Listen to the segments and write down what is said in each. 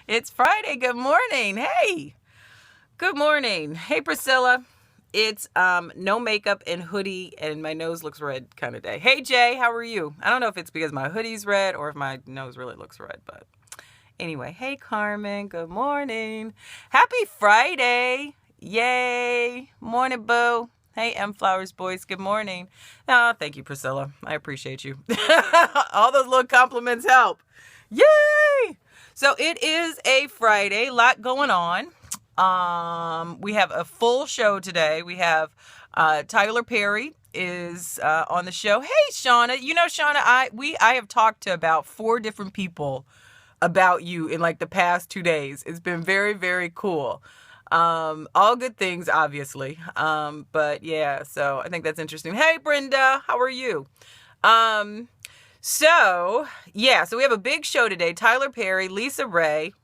It's Friday. Good morning. Hey. Good morning. Hey, Priscilla. It's no makeup and hoodie and my nose looks red kind of day. Hey, Jay, how are you? I don't know if it's because my hoodie's red or if my nose really looks red, but anyway. Hey, Carmen. Good morning. Happy Friday. Yay. Morning, boo. Hey, M Flowers boys. Good morning. Oh, thank you, Priscilla. I appreciate you. All those little compliments help. Yay! So it is a Friday, lot going on. We have a full show today. We have Tyler Perry is on the show. Hey, Shauna. You know, Shauna, I have talked to about 4 different people about you in like the past 2 days. It's been very, very cool. All good things, obviously. But yeah, so I think that's interesting. Hey, Brenda, how are you? So we have a big show today. Tyler Perry, Lisa Ray,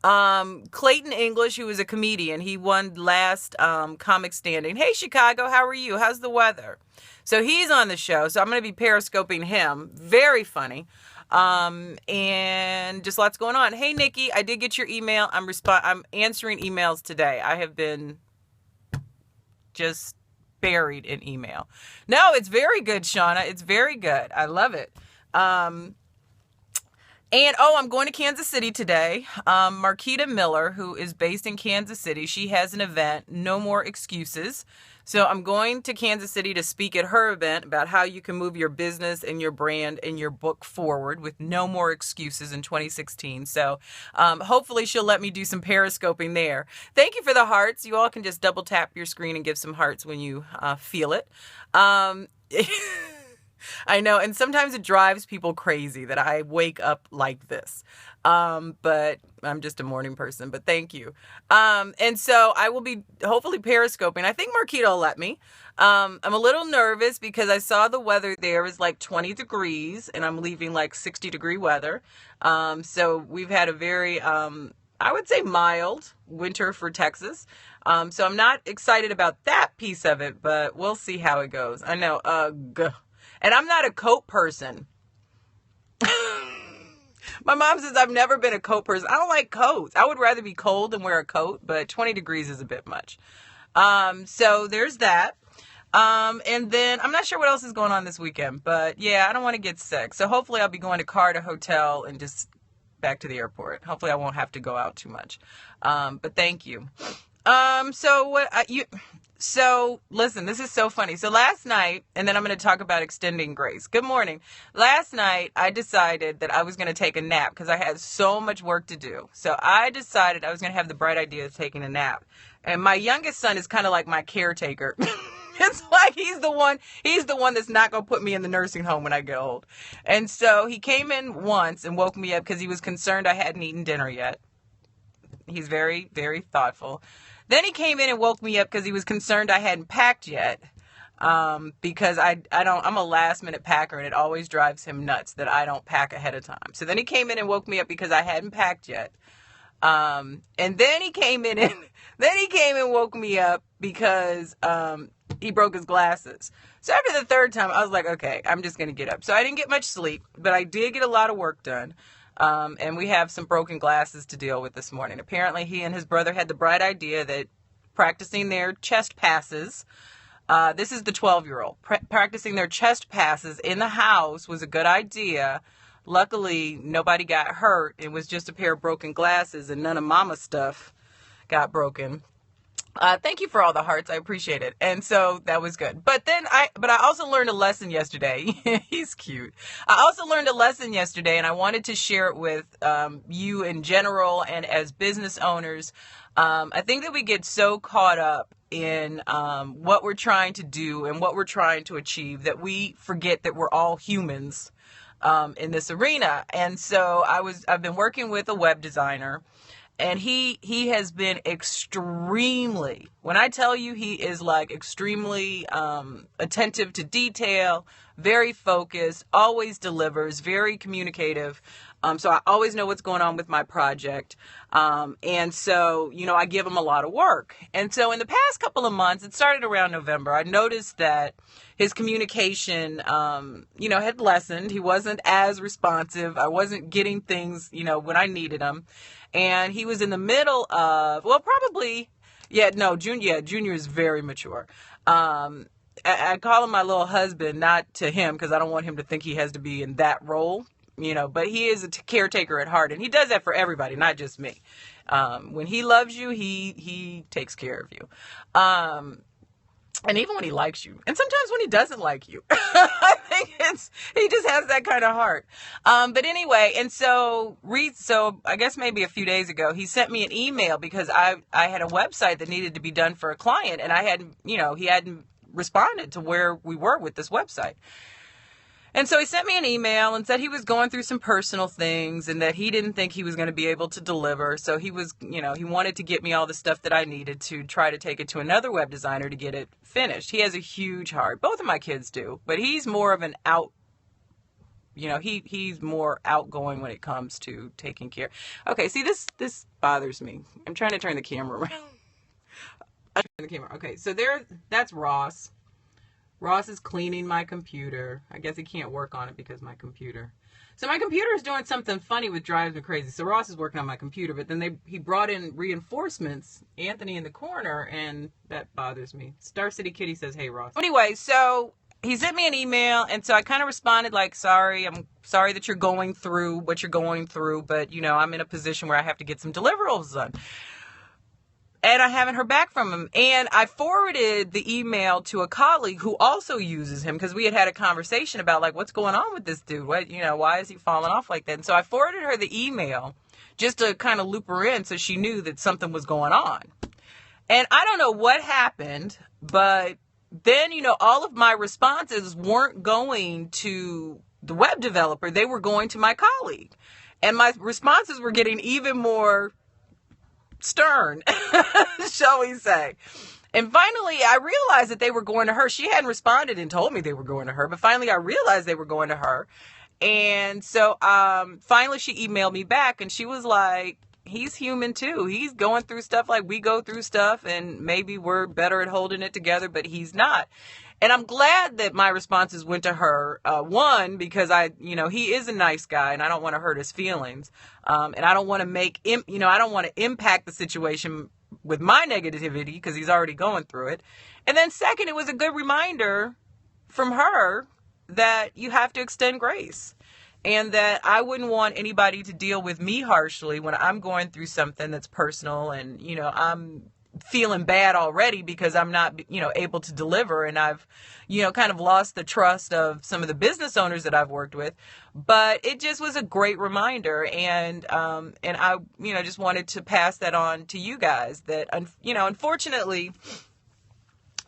Clayton English, who is a comedian. He won last comic standing. Hey, Chicago, how are you? How's the weather? So he's on the show. So I'm going to be periscoping him. Very funny. And just lots going on. Hey, Nikki, I did get your email. I'm answering emails today. I have been just buried in email. No, it's very good, Shauna. It's very good. I love it. And I'm going to Kansas City today. Marquita Miller, who is based in Kansas City, she has an event, No More Excuses. So I'm going to Kansas City to speak at her event about how you can move your business and your brand and your book forward with no more excuses in 2016. So hopefully she'll let me do some periscoping there. Thank you for the hearts. You all can just double tap your screen and give some hearts when you feel it. I know, and sometimes it drives people crazy that I wake up like this. But I'm just a morning person, but thank you. And so I will be hopefully periscoping. I think Marquita will let me. I'm a little nervous because I saw the weather there is like 20 degrees and I'm leaving like 60-degree weather. So we've had a very, I would say mild winter for Texas. So I'm not excited about that piece of it, but we'll see how it goes. I know, and I'm not a coat person. My mom says I've never been a coat person. I don't like coats. I would rather be cold than wear a coat, but 20 degrees is a bit much. So there's that. And then I'm not sure what else is going on this weekend, but yeah, I don't want to get sick. So hopefully I'll be going to car to hotel and just back to the airport. Hopefully I won't have to go out too much. But thank you. So listen, this is so funny. So last night, and then I'm going to talk about extending grace. Good morning. Last night, I decided that I was going to take a nap because I had so much work to do. So I decided I was going to have the bright idea of taking a nap. And my youngest son is kind of like my caretaker. It's like he's the one that's not going to put me in the nursing home when I get old. And so he came in once and woke me up because he was concerned I hadn't eaten dinner yet. He's very, very thoughtful. Then he came in and woke me up because he was concerned I hadn't packed yet. Because I'm a last minute packer and it always drives him nuts that I don't pack ahead of time. So then he came in and woke me up because I hadn't packed yet. And then he came in and woke me up because, he broke his glasses. So after the third time, I was like, okay, I'm just going to get up. So I didn't get much sleep, but I did get a lot of work done. And we have some broken glasses to deal with this morning. Apparently, he and his brother had the bright idea that practicing their chest passes, this is the 12-year-old, practicing their chest passes in the house was a good idea. Luckily, nobody got hurt. It was just a pair of broken glasses and none of Mama's stuff got broken. Thank you for all the hearts. I appreciate it. And so that was good. But I also learned a lesson yesterday. He's cute. I also learned a lesson yesterday and I wanted to share it with, you in general and as business owners. I think that we get so caught up in, what we're trying to do and what we're trying to achieve that we forget that we're all humans, in this arena. And so I've been working with a web designer. And he has been extremely, when I tell you he is like extremely attentive to detail, very focused, always delivers, very communicative. So I always know what's going on with my project. And so, I give him a lot of work. And so in the past couple of months, it started around November, I noticed that his communication, had lessened. He wasn't as responsive. I wasn't getting things, when I needed him. And he was in the middle of, Junior is very mature. I call him my little husband, not to him, because I don't want him to think he has to be in that role, but he is a caretaker at heart, and he does that for everybody, not just me. When he loves you, he takes care of you. And even when he likes you, and sometimes when he doesn't like you, I think he just has that kind of heart. But anyway, and so I guess maybe a few days ago, he sent me an email because I had a website that needed to be done for a client, and he hadn't responded to where we were with this website. And so he sent me an email and said he was going through some personal things and that he didn't think he was going to be able to deliver. So he was, he wanted to get me all the stuff that I needed to try to take it to another web designer to get it finished. He has a huge heart. Both of my kids do, but he's more of an he's more outgoing when it comes to taking care. Okay, see, this bothers me. I'm trying to turn the camera around. Okay, so that's Ross. Ross is cleaning my computer. I guess he can't work on it because my computer. So my computer is doing something funny which drives me crazy. So Ross is working on my computer, but then he brought in reinforcements, Anthony in the corner, and that bothers me. Star City Kitty says, hey, Ross. Anyway, so he sent me an email, and so I kind of responded like, sorry, I'm sorry that you're going through what you're going through, but, I'm in a position where I have to get some deliverables done. And I haven't heard back from him. And I forwarded the email to a colleague who also uses him because we had a conversation about like, what's going on with this dude? What, why is he falling off like that? And so I forwarded her the email just to kind of loop her in so she knew that something was going on. And I don't know what happened, but then, all of my responses weren't going to the web developer. They were going to my colleague. And my responses were getting even more stern, shall we say. And finally, I realized that they were going to her. She hadn't responded and told me they were going to her, but finally I realized they were going to her. And so finally she emailed me back and she was like, he's human too. He's going through stuff like we go through stuff, and maybe we're better at holding it together, but he's not. And I'm glad that my responses went to her. One, because he is a nice guy and I don't want to hurt his feelings. And I don't want to I don't want to impact the situation with my negativity because he's already going through it. And then second, it was a good reminder from her that you have to extend grace. And that I wouldn't want anybody to deal with me harshly when I'm going through something that's personal and, I'm feeling bad already because I'm not, able to deliver. And I've, kind of lost the trust of some of the business owners that I've worked with. But it just was a great reminder. And I, just wanted to pass that on to you guys that, unfortunately,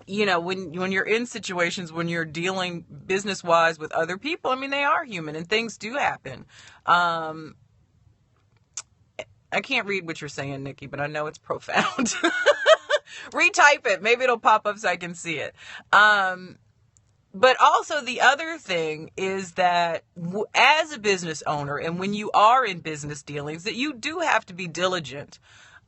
when you're in situations, when you're dealing business-wise with other people, I mean, they are human and things do happen. I can't read what you're saying, Nikki, but I know it's profound. Retype it. Maybe it'll pop up so I can see it. But also the other thing is that as a business owner and when you are in business dealings, that you do have to be diligent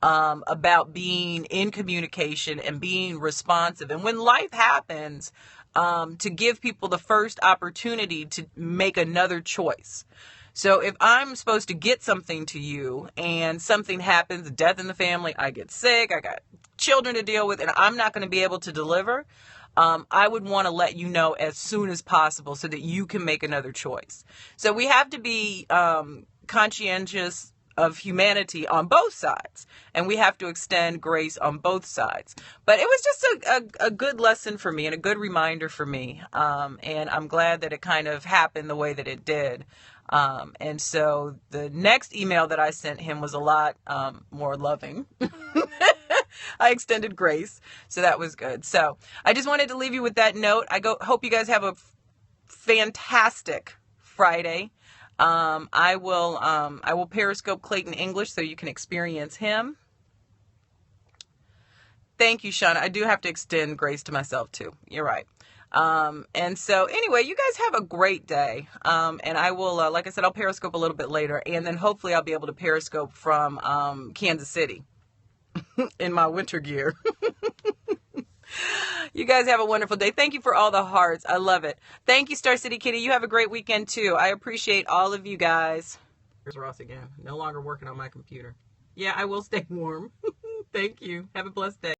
about being in communication and being responsive. And when life happens, to give people the first opportunity to make another choice. So if I'm supposed to get something to you and something happens, death in the family, I get sick, I got children to deal with, and I'm not going to be able to deliver, I would want to let you know as soon as possible so that you can make another choice. So we have to be conscientious of humanity on both sides, and we have to extend grace on both sides. But it was just a good lesson for me and a good reminder for me, and I'm glad that it kind of happened the way that it did. And so the next email that I sent him was a lot more loving. I extended grace, so that was good. So I just wanted to leave you with that note. Hope you guys have a fantastic Friday. I will Periscope Clayton English so you can experience him. Thank you, Shauna. I do have to extend grace to myself too. You're right. And so anyway, you guys have a great day. And I will, like I said, I'll Periscope a little bit later, and then hopefully I'll be able to Periscope from Kansas City in my winter gear. You guys have a wonderful day. Thank you for all the hearts. I love it. Thank you, Star City Kitty. You have a great weekend too. I appreciate all of you guys. Here's Ross again. No longer working on my computer. Yeah, I will stay warm. Thank you. Have a blessed day.